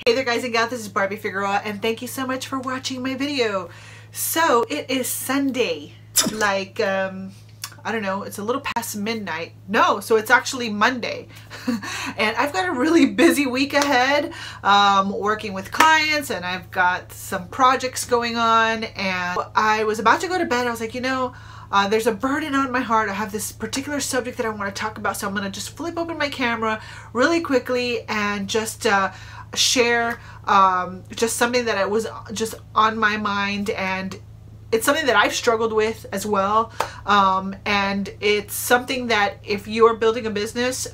Hey there guys and gals, this is Barbie Figueroa and thank you so much for watching my video. So it is Sunday, like I don't know, it's a little past midnight. No, so it's actually Monday. And I've got a really busy week ahead, working with clients, and I've got some projects going on, and I was about to go to bed. I was like, you know, there's a burden on my heart. I have this particular subject that I want to talk about, so I'm going to just flip open my camera really quickly and just share just something that was just on my mind, and it's something that I've struggled with as well, and it's something that if you're building a business,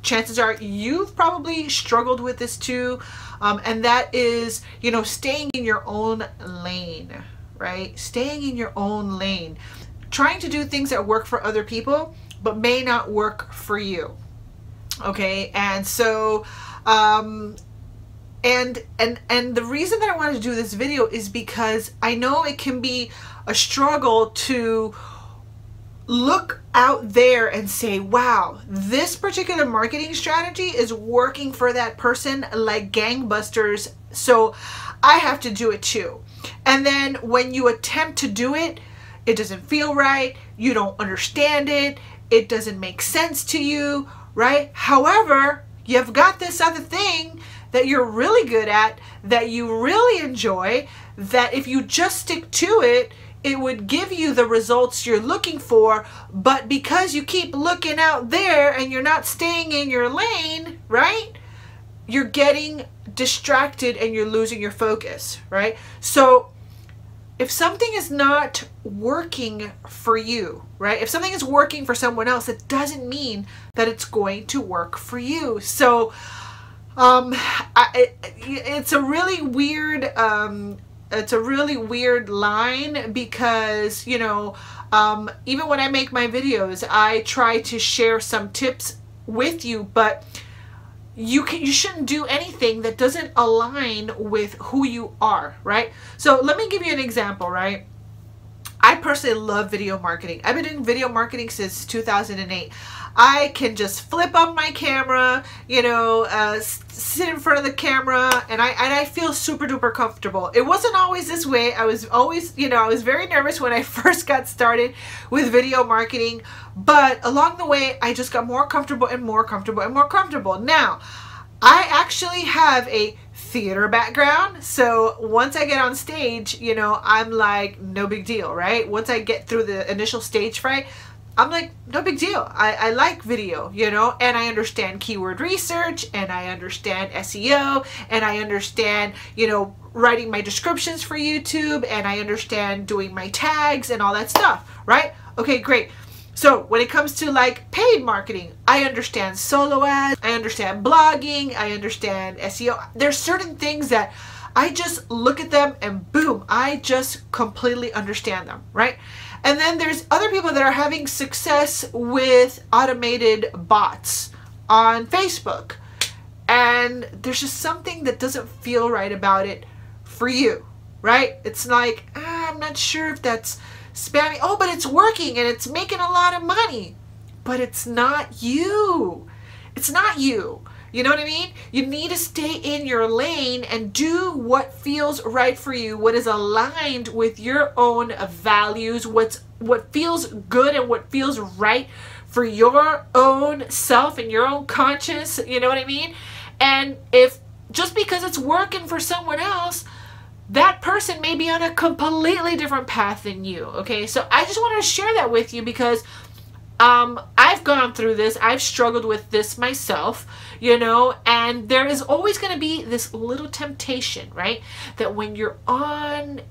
chances are you've probably struggled with this too, and that is, you know, staying in your own lane, right? Staying in your own lane, trying to do things that work for other people but may not work for you. Okay, and so and the reason that I wanted to do this video is because I know it can be a struggle to look out there and say, wow, this particular marketing strategy is working for that person like gangbusters, so I have to do it too. And then when you attempt to do it, it doesn't feel right, you don't understand it, it doesn't make sense to you, right? However, you've got this other thing that you're really good at, that you really enjoy, that if you just stick to it, it would give you the results you're looking for. But because you keep looking out there and you're not staying in your lane, right? You're getting distracted and you're losing your focus, right? So if something is not working for you, right? If something is working for someone else, it doesn't mean that it's going to work for you. So it's a really weird line, because, you know, even when I make my videos, I try to share some tips with you, but you shouldn't do anything that doesn't align with who you are, right? So let me give you an example, right? I personally love video marketing. I've been doing video marketing since 2008. I can just flip up my camera, you know, sit in front of the camera, and I feel super duper comfortable. It wasn't always this way. I was always, you know, I was very nervous when I first got started with video marketing, but along the way, I just got more comfortable and more comfortable and more comfortable. Now, I actually have a theater background, so once I get on stage, you know, I'm like, no big deal, right? Once I get through the initial stage fright, I'm like, no big deal. I like video, you know, and I understand keyword research, and I understand SEO, and I understand, you know, writing my descriptions for YouTube, and I understand doing my tags and all that stuff, right? Okay, great. So when it comes to like paid marketing, I understand solo ads, I understand blogging, I understand SEO. There's certain things that I just look at them and boom, I just completely understand them, right? And then there's other people that are having success with automated bots on Facebook, and there's just something that doesn't feel right about it for you, right? It's like, I'm not sure if that's spammy. Oh, but it's working and it's making a lot of money. But it's not you. It's not you. You know what I mean? You need to stay in your lane and do what feels right for you, what is aligned with your own values, what feels good and what feels right for your own self and your own conscience, you know what I mean? And if just because it's working for someone else, that person may be on a completely different path than you, okay? So I just wanted to share that with you because I've gone through this. I've struggled with this myself, you know, and there is always going to be this little temptation, right? That when you're on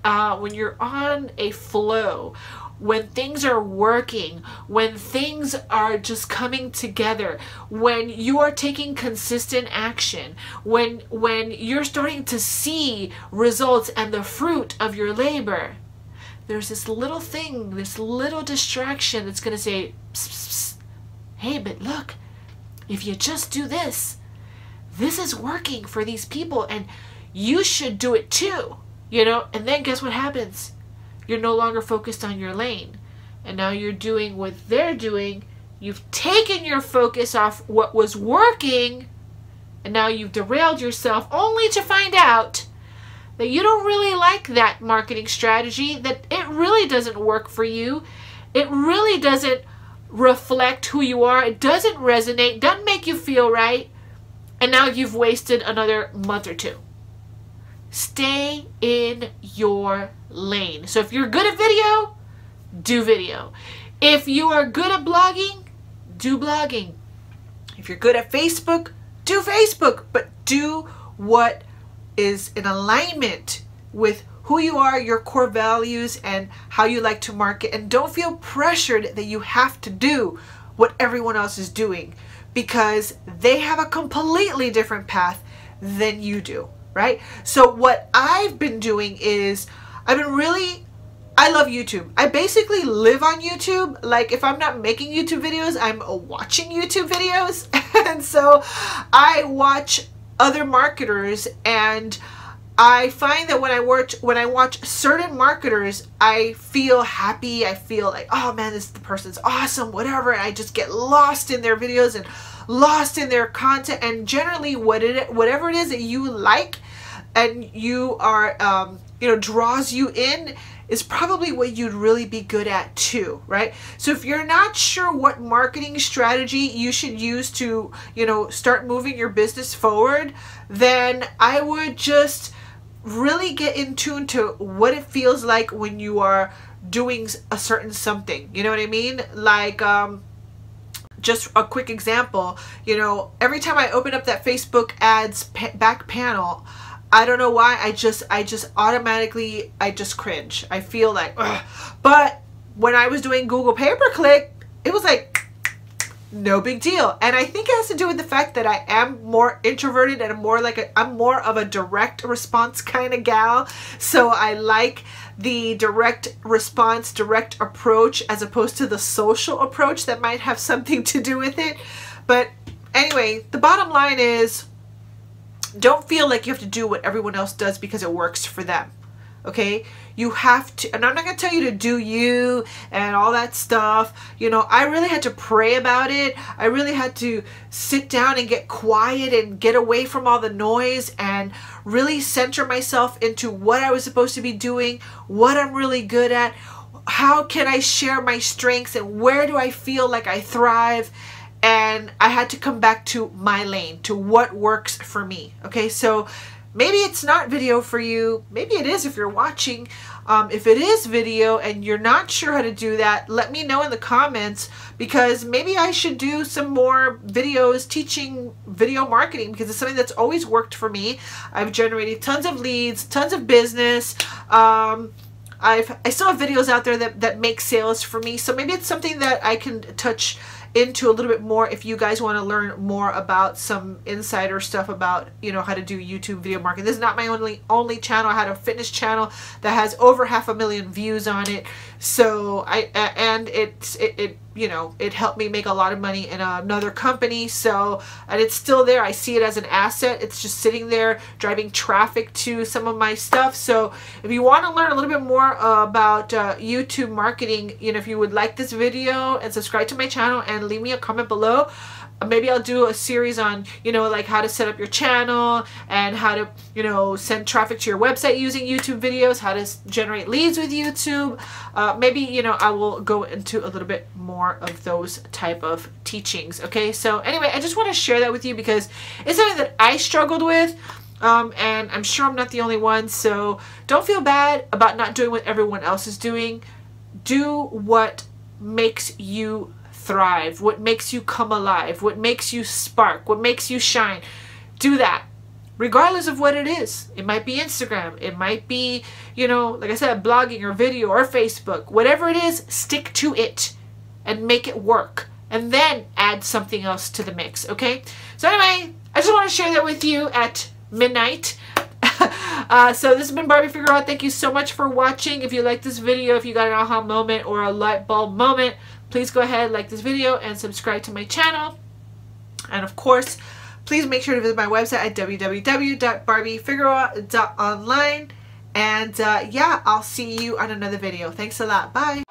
a flow, when things are working, when things are just coming together, when you are taking consistent action, when you're starting to see results and the fruit of your labor, there's this little thing, this little distraction that's going to say, psst, psst, psst. Hey, but look, if you just do this, this is working for these people and you should do it too, you know? And then guess what happens? You're no longer focused on your lane, and now you're doing what they're doing. You've taken your focus off what was working and now you've derailed yourself only to find out that you don't really like that marketing strategy, that it really doesn't work for you. It really doesn't reflect who you are. It doesn't resonate, doesn't make you feel right. And now you've wasted another month or two. Stay in your lane. So if you're good at video, do video. If you are good at blogging, do blogging. If you're good at Facebook, do Facebook. But do what is in alignment with who you are, your core values, and how you like to market. And don't feel pressured that you have to do what everyone else is doing, because they have a completely different path than you do, right? So what I've been doing is I love YouTube. I basically live on YouTube. Like, if I'm not making YouTube videos, I'm watching YouTube videos. And so I watch other marketers, and I find that when I watch certain marketers, I feel happy. I feel like, oh man, the person's awesome, whatever. And I just get lost in their videos and lost in their content. And generally, whatever it is that you like and you are, draws you in, is probably what you'd really be good at too, right? So if you're not sure what marketing strategy you should use to, start moving your business forward, then I would just really get in tune to what it feels like when you are doing a certain something. You know what I mean? Like, just a quick example, every time I open up that Facebook ads back panel, I don't know why, I just automatically, I just cringe. I feel like, ugh. But when I was doing Google pay-per-click, it was like, no big deal. And I think it has to do with the fact that I am more introverted and I'm more of a direct response kind of gal. So I like the direct response, direct approach, as opposed to the social approach that might have something to do with it. But anyway, the bottom line is, don't feel like you have to do what everyone else does because it works for them. Okay? You have to, and I'm not going to tell you to do you and all that stuff. I really had to pray about it. I really had to sit down and get quiet and get away from all the noise and really center myself into what I was supposed to be doing, what I'm really good at, how can I share my strengths, and where do I feel like I thrive. And I had to come back to my lane, to what works for me. Okay, so maybe it's not video for you. Maybe it is if you're watching. If it is video and you're not sure how to do that, let me know in the comments, because maybe I should do some more videos teaching video marketing, because it's something that's always worked for me. I've generated tons of leads, tons of business. I still have videos out there that make sales for me. So maybe it's something that I can touch into a little bit more if you guys want to learn more about some insider stuff about how to do YouTube video marketing. This is not my only channel. I had a fitness channel that has over 500,000 views on it. So it helped me make a lot of money in another company. So, and it's still there. I see it as an asset. It's just sitting there driving traffic to some of my stuff. So if you want to learn a little bit more about YouTube marketing, if you would like this video, and subscribe to my channel and leave me a comment below. Maybe I'll do a series on, like how to set up your channel and how to, send traffic to your website using YouTube videos, how to generate leads with YouTube. Maybe, I will go into a little bit more of those type of teachings. Okay. So anyway, I just want to share that with you because it's something that I struggled with. And I'm sure I'm not the only one. So don't feel bad about not doing what everyone else is doing. Do what makes you thrive, what makes you come alive, what makes you spark, what makes you shine. Do that regardless of what it is. It might be Instagram, it might be, like I said, blogging or video or Facebook. Whatever it is, stick to it and make it work, and then add something else to the mix. Okay, so anyway, I just want to share that with you at midnight. So this has been Barbie Figure Out. Thank you so much for watching. If you like this video, if you got an aha moment or a light bulb moment, please go ahead, like this video, and subscribe to my channel. And of course, please make sure to visit my website at www.barbiefigueroa.online. And yeah, I'll see you on another video. Thanks a lot. Bye.